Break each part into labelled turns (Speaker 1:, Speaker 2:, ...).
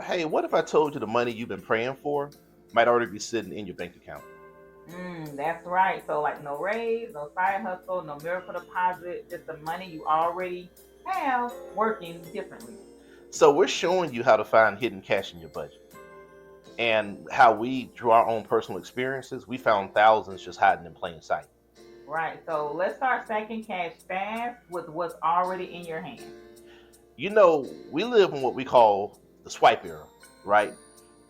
Speaker 1: Hey, what if I told you the money you've been praying for might already be sitting in your bank account?
Speaker 2: That's right. So like no raise, no side hustle, no miracle deposit, just the money you already have working differently.
Speaker 1: So we're showing you how to find hidden cash in your budget and how we, through our own personal experiences, we found thousands just hiding in plain sight.
Speaker 2: Right. So let's start stacking cash fast with what's already in your hand.
Speaker 1: We live in what we call the swipe era, right?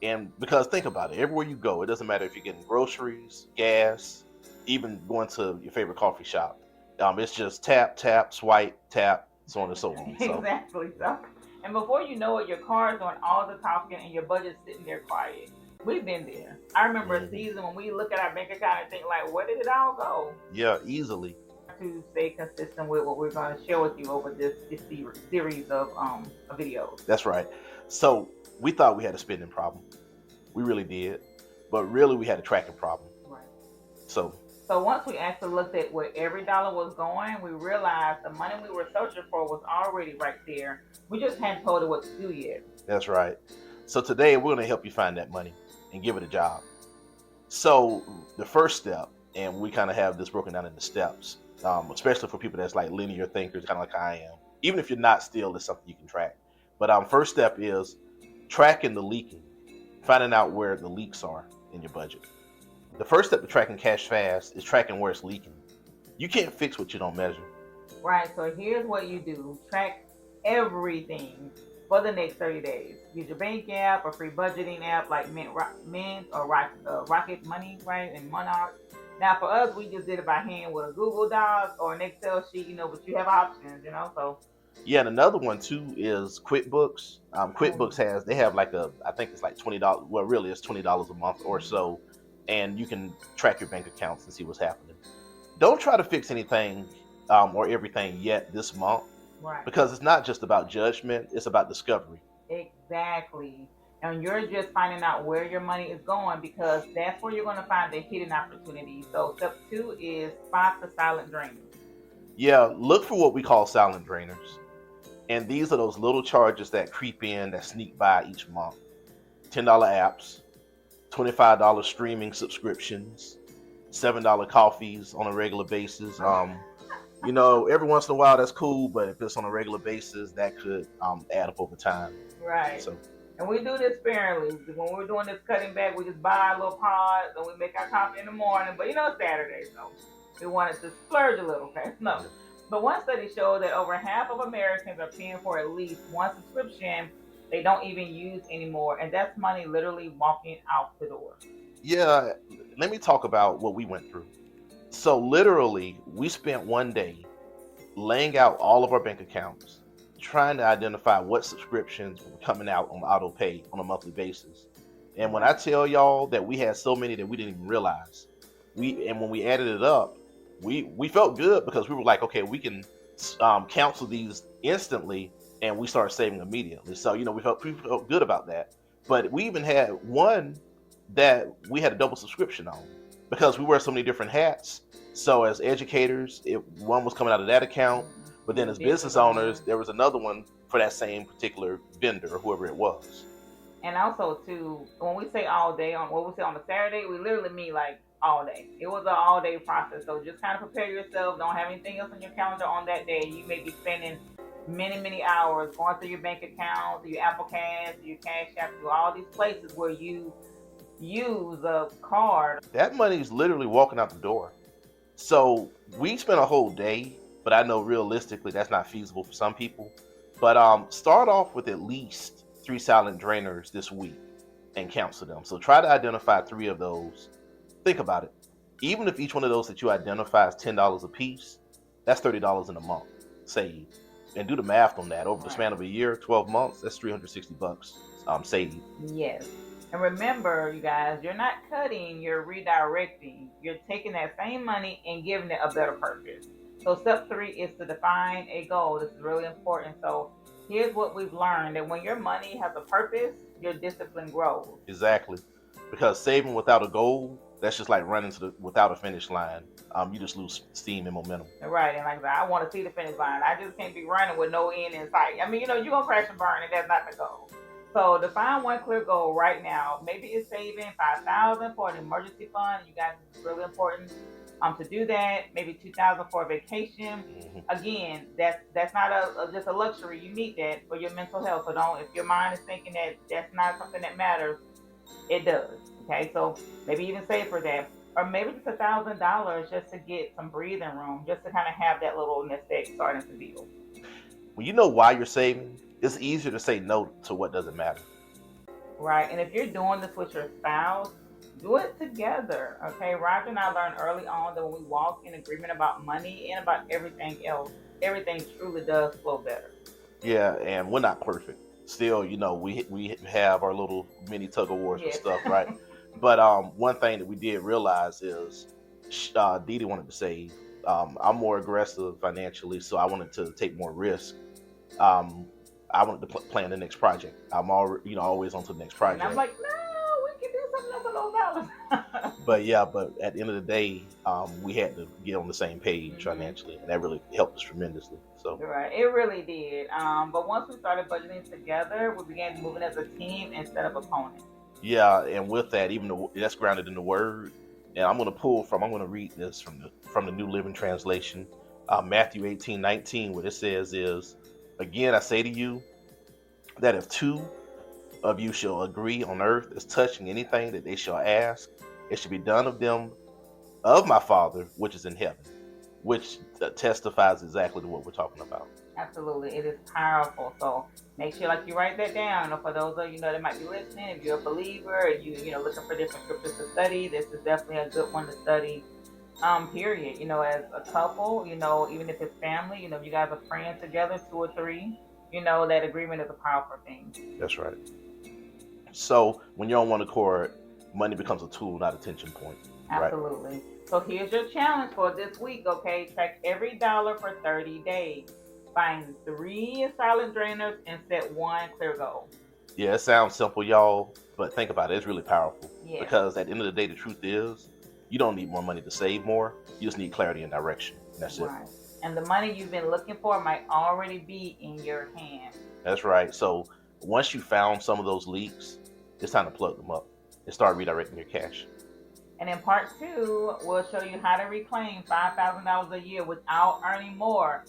Speaker 1: And because think about it, everywhere you go, it doesn't matter if you're getting groceries, gas, even going to your favorite coffee shop. It's just tap, tap, swipe, tap, so on and so on. So
Speaker 2: Exactly. So, and before you know it, your car's doing all the talking and your budget's sitting there quiet. We've been there. I remember a
Speaker 1: mhm,
Speaker 2: season when we look at our bank account and think like, where did it all go?
Speaker 1: yeah, easily.
Speaker 2: To stay consistent with what we're going to share with you over this series of videos.
Speaker 1: That's right. So we thought we had a spending problem. We really did, but really we had a tracking problem.
Speaker 2: Right.
Speaker 1: So
Speaker 2: So once we actually looked at where every dollar was going, we realized the money we were searching for was already right there. We just hadn't told it what to do yet.
Speaker 1: that's right. So today we're going to help you find that money and give it a job. So the first step, and we kind of have this broken down into steps, especially for people that's like linear thinkers, kind of like I am. Even if you're not, still, it's something you can track. But first step is tracking the leaking, finding out where the leaks are in your budget. The first step to tracking cash fast is tracking where it's leaking. You can't fix what you don't measure.
Speaker 2: Right. So here's what you do: track everything for the next 30 days. Use your bank app or free budgeting app like Mint or Rocket Money, right? And Monarch. Now, for us, we just did it by hand with a Google Doc or an Excel sheet, but you have options. So,
Speaker 1: Yeah, and another one too is QuickBooks. QuickBooks
Speaker 2: mm,
Speaker 1: they have like I think it's like $20. Well, really, it's $20 a month or so, and you can track your bank accounts and see what's happening. Don't try to fix anything or everything yet this month
Speaker 2: right.
Speaker 1: because it's not just about judgment; it's about discovery.
Speaker 2: Exactly. And you're just finding out where your money is going because that's where you're going to find the hidden opportunities. So, step two is spot the silent drainers.
Speaker 1: Yeah, look for what we call silent drainers, and these are those little charges that creep in that sneak by each month. $10 apps, $25 streaming subscriptions, $7 coffees on a regular basis. Every once in a while that's cool, but if it's on a regular basis, that could add up over time.
Speaker 2: Right.
Speaker 1: So
Speaker 2: And we do this sparingly. When we're doing this cutting back, we just buy a little pods and we make our coffee in the morning. But it's Saturday, so we wanted to splurge a little, okay? No.
Speaker 1: yeah,
Speaker 2: But one study showed that over half of Americans are paying for at least one subscription they don't even use anymore. And that's money literally walking out the door.
Speaker 1: yeah. Let me talk about what we went through. So literally, we spent one day laying out all of our bank accounts, trying to identify what subscriptions were coming out on auto pay on a monthly basis. And when I
Speaker 2: Right.
Speaker 1: tell y'all that we had so many that we didn't even realize, when we added it up, we felt good because we were like, okay, we can cancel these instantly, and we started saving immediately. So we felt good about that. But we even had one that we had a double subscription on because we wear so many different hats. So as educators, one was coming out of that account, but then
Speaker 2: The
Speaker 1: as
Speaker 2: business
Speaker 1: business owners,
Speaker 2: owner.
Speaker 1: there was another one for that same particular vendor or whoever it was.
Speaker 2: And also too, when we say all day on what we say on a Saturday, we literally mean like all day. It was an all day process. So just kind of prepare yourself. Don't have anything else on your calendar on that day. You may be spending many, many hours going through your bank account, through your Apple Cash, through your Cash App, through all these places where you use a card.
Speaker 1: That money is literally walking out the door. So we spent a whole day, but I know realistically that's not feasible for some people. But start off with at least three silent drainers this week and cancel them. So try to identify three of those. Think about it. Even if each one of those that you identify is $10 a piece, that's $30 in a month saved. And do the math on that. Over the
Speaker 2: Right.
Speaker 1: span of a year, 12 months, that's $360 saved.
Speaker 2: Yes. And remember, you guys, you're not cutting, you're redirecting. You're taking that same money and giving it a better purpose. So, step three is to define a goal. This is really important. So, here's what we've learned that when your money has a purpose, your discipline grows.
Speaker 1: Exactly. Because saving without a goal, that's just like running without a finish line. You just lose steam and momentum.
Speaker 2: Right. And like I said, I want to see the finish line. I just can't be running with no end in sight. I mean, you're going to crash and burn, and that's not the goal. So define one clear goal right now. Maybe it's saving 5,000 for an emergency fund. You guys, it's really important to do that. Maybe 2,000 for a vacation.
Speaker 1: Mhm.
Speaker 2: Again, that's not just a luxury. You need that for your mental health. So don't, if your mind is thinking that that's not something that matters, it does. Okay, so maybe even save for that, or maybe just $1,000 just to get some breathing room, just to kind of have that little nest egg starting to build.
Speaker 1: When you know why you're saving, it's easier to say no to what doesn't matter.
Speaker 2: Right. And if you're doing this with your spouse, do it together. Okay. Roger and I learned early on that when we walk in agreement about money and about everything else, everything truly does flow better.
Speaker 1: Yeah, and we're not perfect. Still, we have our little mini tug of wars with
Speaker 2: Yes.
Speaker 1: stuff, right? But one thing that we did realize is Dee Dee wanted to save. I'm more aggressive financially, so I wanted to take more risk. Um, I wanted to plan the next project. I'm always on to the next
Speaker 2: And I'm
Speaker 1: project.
Speaker 2: like, no, we can do something else with those dollars.
Speaker 1: But yeah, but at the end of the day, we had to get on the same page
Speaker 2: Hmm.
Speaker 1: financially, and that really helped us tremendously. So
Speaker 2: Right. It really did. But once we started budgeting together, we began moving as a team instead of opponents.
Speaker 1: yeah, and with that, even though that's grounded in the word, and I'm going to read this from the New Living Translation, Matthew 18:19, what it says is, again, I say to you that if two of you shall agree on earth as touching anything that they shall ask, it shall be done of them of my Father which is in heaven, which testifies exactly to what we're talking about.
Speaker 2: Absolutely, it is powerful. So make sure, like, you write that down. For those of that might be listening, if you're a believer and looking for different scriptures to study, this is definitely a good one to study. Period. As a couple, even if it's family, if you guys are praying together, two or three, that agreement is a powerful thing.
Speaker 1: That's right. So when you're on one accord, money becomes a tool, not a tension point, right?
Speaker 2: Absolutely. So here's your challenge for this week. Okay, track every dollar for 30 days. Find three silent drainers and set one clear goal.
Speaker 1: Yeah, it sounds simple, y'all, but think about it. It's really powerful
Speaker 2: Yes.
Speaker 1: because at the end of the day, the truth is, you don't need more money to save more. You just need clarity and direction. And that's it.
Speaker 2: Right. And the money you've been looking for might already be in your hand.
Speaker 1: That's right. So once you found some of those leaks, it's time to plug them up and start redirecting your cash.
Speaker 2: And in part two, we'll show you how to reclaim $5,000 a year without earning more